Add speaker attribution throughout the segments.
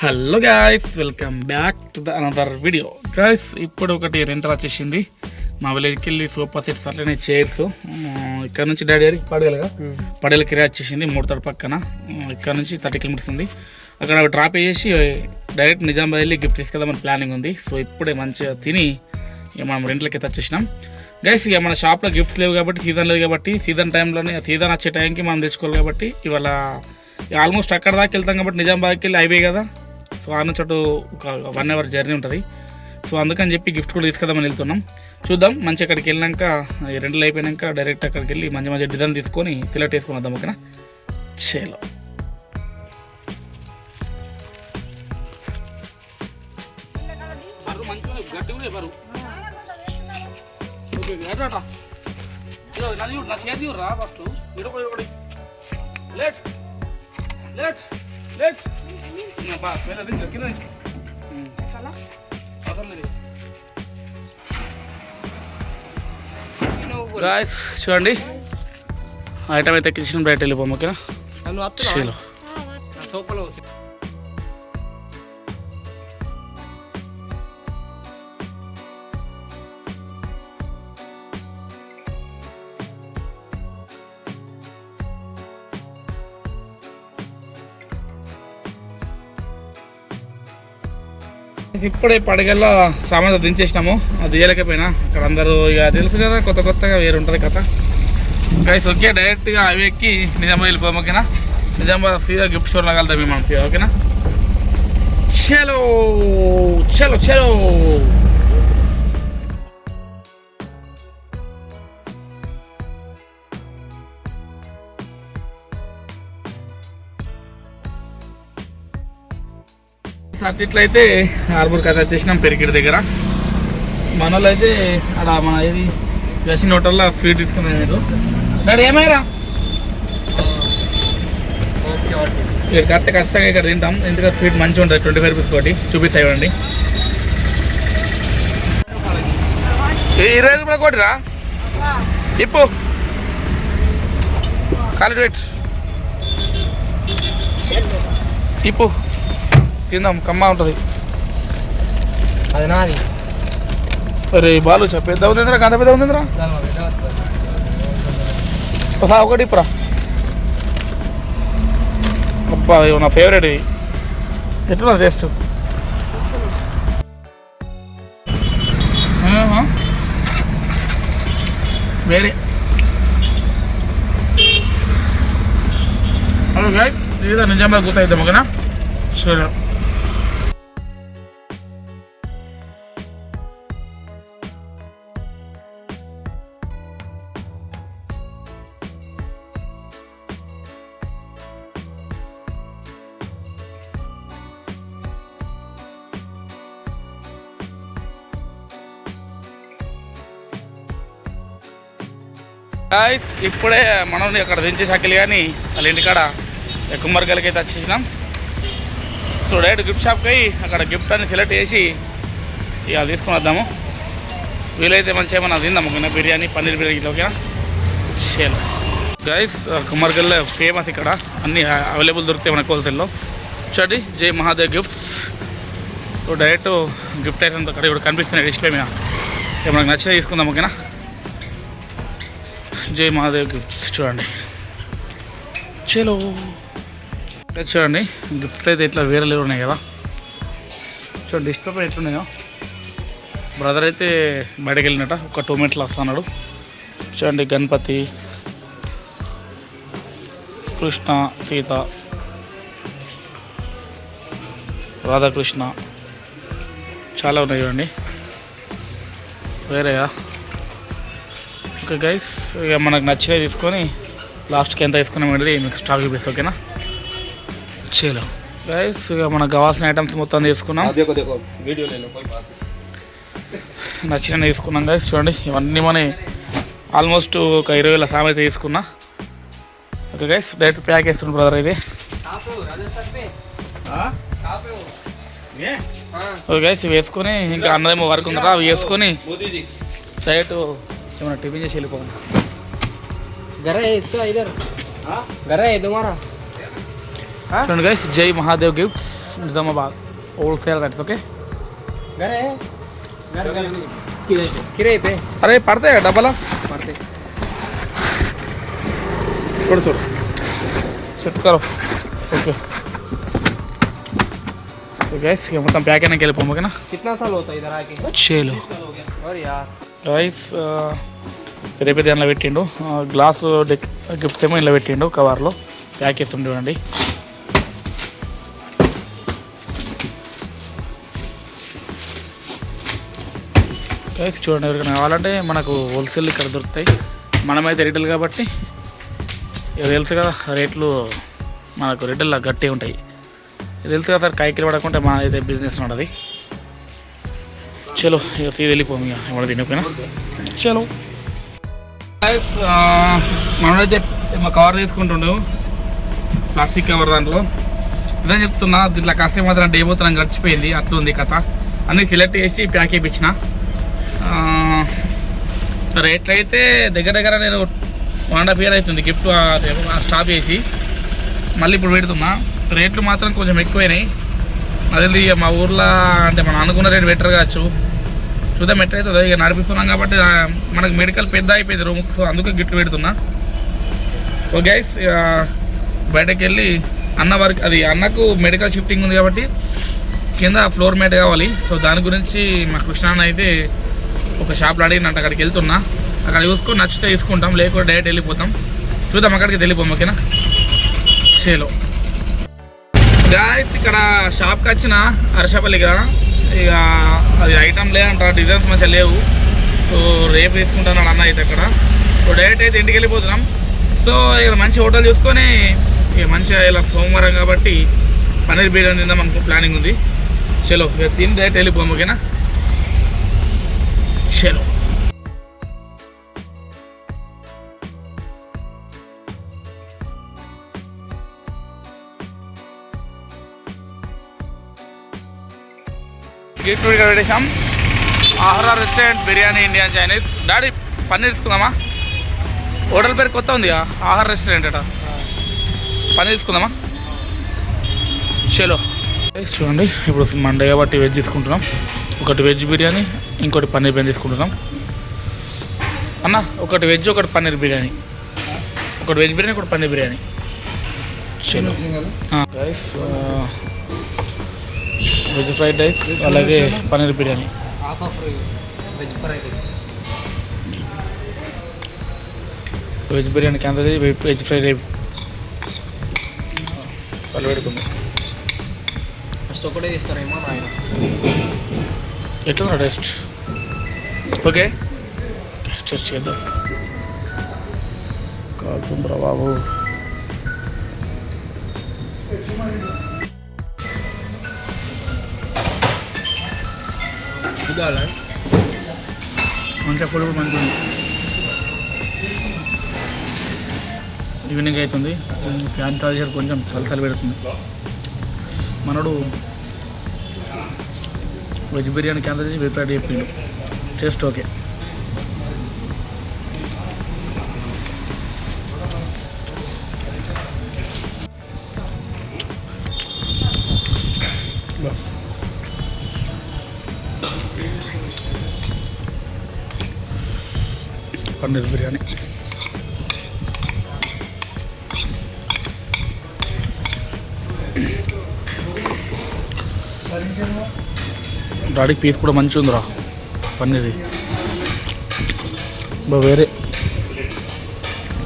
Speaker 1: Hello guys, welcome back to the another video. Guys, ఇప్పుడు ఒకటి rental వచ్చేసింది మా విలేజ్కి వెళ్ళి. సోఫా సెట్స్ అట్లనే చైర్స్ ఇక్కడ నుంచి డాడీ పడగలగా పడగల కిరా వచ్చేసింది 3 తడ పక్కన. ఇక్కడ నుంచి 30 కిలోమీటర్స్ ఉంది. అక్కడ డ్రాప్ చేసి డైరెక్ట్ నిజామాబాద్ వెళ్ళి గిఫ్ట్ తీసుకెళ్దామని ప్లానింగ్ ఉంది. సో ఇప్పుడే మంచిగా తిని ఇక మనం రెంట్లకి అయితే వచ్చేసినాం. గైస్, ఇక మన షాప్లో గిఫ్ట్స్ లేవు కాబట్టి, సీజన్ లేదు కాబట్టి, సీజన్ టైంలోనే సీజన్ వచ్చే టైంకి మనం తెచ్చుకోవాలి కాబట్టి ఇవాళ ఆల్మోస్ట్ అక్కడ దాకా వెళ్తాం కాబట్టి నిజామాబాద్కి వెళ్ళి హైవే కదా. సో ఆ నుంచి అటు ఒక 1 అవర్ జర్నీ ఉంటుంది. సో అందుకని చెప్పి గిఫ్ట్ కూడా తీసుకెళ్దామని వెళ్తున్నాం. చూద్దాం, మంచి అక్కడికి వెళ్ళినాక ఈ రెండులు అయిపోయాక డైరెక్ట్ అక్కడికి వెళ్ళి మంచి మంచి డిజైన్ తీసుకొని ఫిలట్ వేసుకుని వద్దాం. ఓకేనా? చేలో గాయ్స్ చూడండి, ఐటమ్ అయితే ఎక్కించిన బయట వెళ్ళిపోము. ఓకేనా? ఇప్పుడే పడగల్లో సామాన్లు దించేసినాము. అది తీయలేకపోయినా అక్కడ అందరూ ఇక తెలుసు కదా, కొత్తగా వేరు ఉంటుంది కథ. గైస్, ఓకే, డైరెక్ట్గా అవి ఎక్కి నిజామాబాద్ వెళ్ళిపోయాం. ఓకేనా? నిజామాబాద్ ఫ్రీగా గిఫ్ట్ స్టోర్లో కలుద్దాం మనం ఫ్రీ. ఓకేనా? చలో చలో చలో. అట్లయితే హార్బర్ కథ వచ్చేసినాం పెరికిడి దగ్గర. మన వాళ్ళు అయితే అక్కడ మన ఏది జస్టిన్ హోటల్లో స్వీట్ తీసుకున్నాను. మీరు డాడీ ఏమైనా ఇక్కడ కరెక్ట్ ఖచ్చితంగా ఇక్కడ తింటాం, ఎందుకంటే స్వీట్ మంచిగా ఉంటుంది. 25 రూపీస్ కోటి చూపిస్తాయి. ఇవ్వండి, 20 రూపాయల కోటిరా. ఇప్పు కాలిక్యులేట్ ఇప్పు తిందాం, కమ్మ ఉంటుంది.
Speaker 2: అది నాది.
Speaker 1: అరే బాలు, పెద్ద ఉందిరా, గంట పెద్ద ఉందిరా. ఒకటి ఇప్పురా. అబ్బా, ఇవి నా ఫేవరెట్. ఇవి ఎట్లా టేస్ట్? వేరే ఇది నిజంగా గుర్తయిద్దాం. ఓకేనా? సరే. గాయ్స్, ఇప్పుడే మనం అక్కడ దించే షాకిల్ కానీ వాళ్ళ ఇంటికాడ కుమ్మరికలకి అయితే వచ్చేసినాం. సో డైరెక్ట్ గిఫ్ట్ షాప్కి అయ్యి అక్కడ గిఫ్ట్ అని సెలెక్ట్ చేసి ఇక తీసుకుని వద్దాము. వీలైతే మంచిగా ఏమన్నా తిందాము. ఓకేనా? బిర్యానీ, పన్నీర్ బిర్యానీ. ఓకేనా? చేయాలి. గాయ్స్, కుమ్మరికల్లో ఫేమస్, ఇక్కడ అన్నీ అవైలబుల్ దొరుకుతాయి మన హోల్సేల్లో. చూడండి, జై Mahadev gifts. So direct gift అయితే అక్కడ ఇప్పుడు కనిపిస్తున్నాయి డిస్ప్లే మీద. మనకు నచ్చినా తీసుకుందాం. ఓకేనా? జై మహాదేవ్ గిఫ్ట్స్ చూడండి. చలో చూడండి, గిఫ్ట్స్ అయితే ఇట్లా వేరే లేవు ఉన్నాయి కదా. చూడండి డిస్ప్లే పై ఎట్లున్నాయో. బ్రదర్ అయితే బయటకు వెళ్ళినట్ట, ఒక 2 మినిట్స్లో వస్తున్నాడు. చూడండి, గణపతి, కృష్ణ, సీత, రాధాకృష్ణ చాలా ఉన్నాయి చూడండి వేరేయా. ఓకే గైస్, ఇక మనకు నచ్చినవి తీసుకొని లాస్ట్కి ఎంత తీసుకున్నాం అనేది మీకు స్టాక్ చూపిస్తాం. ఓకేనా? చలో గైస్, ఇక మనకు కావాల్సిన ఐటమ్స్ మొత్తం తీసుకున్నాం. నచ్చిన తీసుకున్నాం గైస్. చూడండి, ఇవన్నీ మన ఆల్మోస్ట్ ఒక 20,000 సామెత తీసుకున్నా. ఓకే గైస్, డైరెక్ట్ ప్యాక్ వేస్తున్నాం బ్రదర్. ఇది ఓకే గైస్, ఇవి వేసుకొని ఇంకా అన్నదేమో వర్క్ ఉందా అవి వేసుకొని డైరెక్ట్ ఏమన్నా టిఫిన్ చేసి వెళ్ళిపోవాలి. చూడండి గైస్, జై Mahadev gifts. Nizamabad wholesale rates okay. అరే పడతాయి డబ్బాలా
Speaker 2: పడతాయి.
Speaker 1: చూడు చూడు సెట్ కరో ఓకే. गैस ये मतलब पैक करने के लिए पोमोगे ना.
Speaker 2: कितना साल होता है इधर आके?
Speaker 1: 6 लो
Speaker 2: और यार
Speaker 1: గైస్ పెద్ద పెద్ద అందులో పెట్టిండు గ్లాసు గిఫ్ట్స్ ఏమో ఇలా పెట్టిండు కవర్లో ప్యాక్ చేస్తుండే చూడండి. గైస్ చూడండి ఎవరికైనా కావాలంటే మనకు హోల్సేల్ ఇక్కడ దొరుకుతాయి. మనమైతే రిటైల్ కాబట్టి ఇక తెలుసు కదా రేట్లు మనకు రిటైల్లో గట్టి ఉంటాయి. తెలుసు కదా సార్ కాయకిరి పడకుంటే మన అయితే బిజినెస్ ఉండదు. చలో ఇక సీది వెళ్ళిపోము ఇక ఎవరు తినకపోయినా. చలో మనమైతే మా కవర్ తీసుకుంటుండు ప్లాస్టిక్ కవర్ దాంట్లో. ఇదే చెప్తున్నా దీంట్లో కాసేపు మాత్రం డే పోతున్నాం గడిచిపోయింది. అట్లా ఉంది కథ. అన్నీ సెలెక్ట్ చేసి ప్యాక్ చేయించిన. రేట్లు అయితే దగ్గర దగ్గర నేను 1.5 year అవుతుంది గిఫ్ట్ స్టాప్ చేసి మళ్ళీ ఇప్పుడు పెడుతున్నా. రేట్లు మాత్రం కొంచెం ఎక్కువైనాయి. అదే మా ఊర్లో అంటే మనం అనుకున్న రేటు బెటర్ కావచ్చు. చూద్దాం ఎట్లా అవుతుందో. ఇక నడిపిస్తున్నాం కాబట్టి మనకు మెడికల్ పెద్ద అయిపోయింది రూమ్, సో అందుకే గిట్లు పెడుతున్నా. ఓ గైస్ బయటకు వెళ్ళి అన్న వర్క్ అది అన్నకు మెడికల్ షిఫ్టింగ్ ఉంది కాబట్టి కింద ఫ్లోర్ మ్యాట్ కావాలి. సో దాని గురించి మా కృష్ణ అయితే ఒక షాప్లో అడిగినట్టు అక్కడికి వెళ్తున్నా. అక్కడ చూసుకొని నచ్చితే తీసుకుంటాం, లేకపోతే డైరెక్ట్ వెళ్ళిపోతాం. చూద్దాం అక్కడికి వెళ్ళిపోం ఓకేనా. షేలో గాయస్ ఇక్కడ షాప్కి వచ్చిన అరషాపల్లి దగ్గర ఇక అది ఐటమ్ లేదంటారు, డిజైన్స్ మంచిగా లేవు. సో రేపు తీసుకుంటున్నాడు అన్న అయితే అక్కడ. సో డైరెక్ట్ అయితే ఇంటికి వెళ్ళిపోతున్నాం. సో ఇక్కడ మంచి హోటల్ చూసుకొని ఇక మంచిగా ఇలా సోమవారం కాబట్టి పన్నీర్ బిర్యానీ తిందాం అనుకో ప్లానింగ్ ఉంది. చలో ఇక తిని డైరెక్ట్ వెళ్ళిపోం ఓకేనా. చలో గిఫ్ట్ పెట్టేసాం. Aahara restaurant biryani Indian Chinese. Daddy paneer తీసుకుందామా? హోటల్ పేరు కొత్త ఉంది ఆహార రెస్టారెంట్ అట. పన్నీర్ తీసుకుందామా? చలో చూడండి ఇప్పుడు మండే కాబట్టి వెజ్ తీసుకుంటున్నాం. ఒకటి వెజ్ బిర్యానీ ఇంకోటి పన్నీర్ బిర్యానీ తీసుకుంటున్నాం. అన్న ఒకటి వెజ్ ఒకటి పన్నీర్ బిర్యానీ, ఒకటి వెజ్ బిర్యానీ ఒకటి పన్నీర్ బిర్యానీ. చలో రైస్ వెజ్ ఫ్రైడ్ రైస్ అలాగే paneer biryani. Veg biryani cancel veg fried rice చల్ల పెడుతుంది.
Speaker 2: ఫస్ట్ ఒకటే చేస్తారేమో ఆయన.
Speaker 1: ఎట్లా టెస్ట్ ఓకే టెస్ట్ చేద్దాం. కాల్తుందిరా బాబు. మంచిగా పొడి మంచిగా ఉంది. ఈవినింగ్ అవుతుంది, ఫ్యాన్ తాగేసారు కొంచెం చలి పెడుతుంది. మనడు వెజ్ బిర్యానీ క్యాన్సల్ చేసి వెజ్ ఫ్రైడ్ చెప్పిండు. Taste okay. Paneer biryani daddy piece కూడా మంచిగా ఉందిరా పన్నీర్. వేరే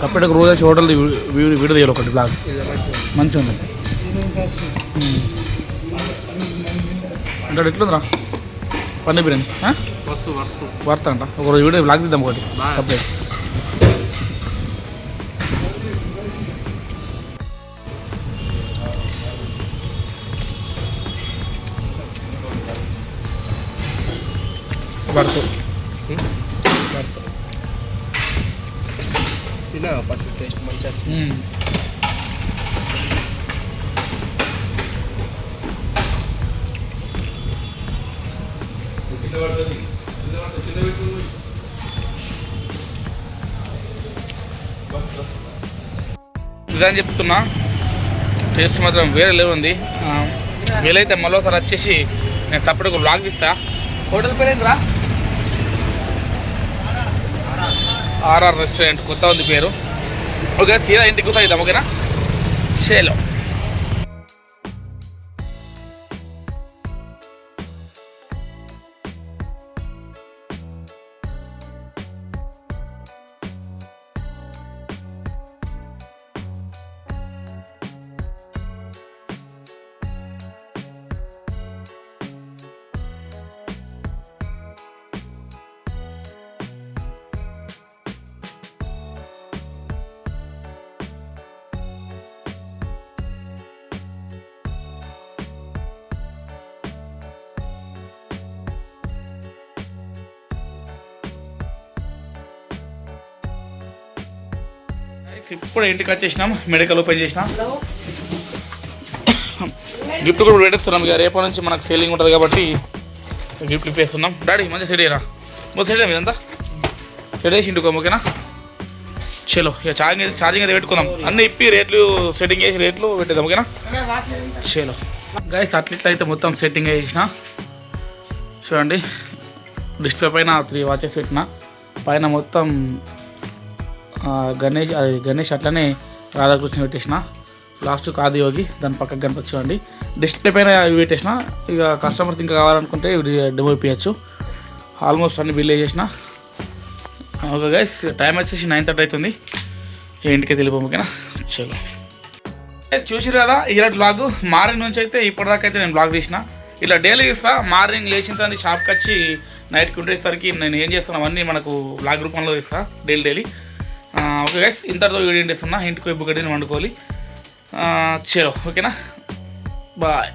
Speaker 1: సపరేట్గా రోజు వచ్చి హోటల్ వీడియో తీయాలి ఒకటి బ్లాగ్ మంచిగా ఉంది. అంటే ఎట్లుందిరా పన్నీర్ బిర్యానీ వర్త్ అంట. ఒకరోజు వీడియో బ్లాగ్ తీద్దాం ఒకటి సపరేట్. వర్త్
Speaker 2: తిన్నా ఫస్ట్ టేస్ట్ మంచిగా.
Speaker 1: ఇదని చెప్తున్నా టేస్ట్ మాత్రం వేరే లెవెల్ ఉంది. వీలైతే మరోసారి వచ్చేసి నేను తప్పటికి బ్లాగ్ తీస్తా. హోటల్ పేరు ఏంద్రా? ఆర్ఆర్ రెస్టారెంట్, కొత్త ఉంది పేరు. ఓకే, తీరా ఇంటికి కూర్చోయిద్దాం. ఓకేనా, చేలో. ఇప్పుడు ఇంటికి వచ్చేసినాం, మెడికల్ ఓపెన్ చేసినాం. గిఫ్ట్ కూడా పెట్టేస్తున్నాం. ఇక రేపటి నుంచి మనకు సేలింగ్ ఉంటుంది కాబట్టి గిఫ్ట్లు ఇప్పేస్తున్నాం. డాడీ మంచిగా సెట్ అయ్యారా? మొత్తం సెట్ అయ్యా మీదంతా సెట్ వేసి ఇంటికి. ఓకేనా, చలో ఇక ఛార్జింగ్ అయితే పెట్టుకుందాం. అన్నీ ఇప్పి రేట్లు సెట్టింగ్ చేసి రేట్లు పెట్టేద్దాం. ఓకేనా, చలో గైస్. అట్లా అయితే మొత్తం సెట్టింగ్ చేసిన చూడండి. డిస్ప్లే పైన 3 వాచెస్ పెట్టిన, పైన మొత్తం గణేష్ అట్లనే రాధాకృష్ణ పెట్టేసిన, లాస్ట్కి ఆదియోగి, దాని పక్కకు గణపతి చూడండి. డిస్ప్లే పైన ఇవి పెట్టేసిన. ఇక కస్టమర్స్ ఇంకా కావాలనుకుంటే ఇవి డెమో ఇప్పించచ్చు. ఆల్మోస్ట్ అన్ని బిల్ చేసిన. ఓకే గైస్, టైం వచ్చేసి 9:30 అవుతుంది. ఇంటికి వెళ్ళిపోము. ఓకేనా, చలో. చూసిరు కదా ఇలాంటి బ్లాగ్. మార్నింగ్ నుంచి అయితే ఇప్పటిదాకా అయితే నేను బ్లాగ్ తీసిన. ఇలా డైలీ ఇస్తా. మార్నింగ్ లేచిన తర్వాత షాప్కి వచ్చి నైట్కి ఉండేసరికి నేను ఏం చేస్తాను అవన్నీ మనకు బ్లాగ్ రూపంలో ఇస్తా డైలీ. ఓకే గైస్, ఇంతటితో వీడియో చేస్తున్నా. ఇంటికి పోయి బుగ్గడిని వండుకోవాలి. చలో, ఓకేనా, బాయ్.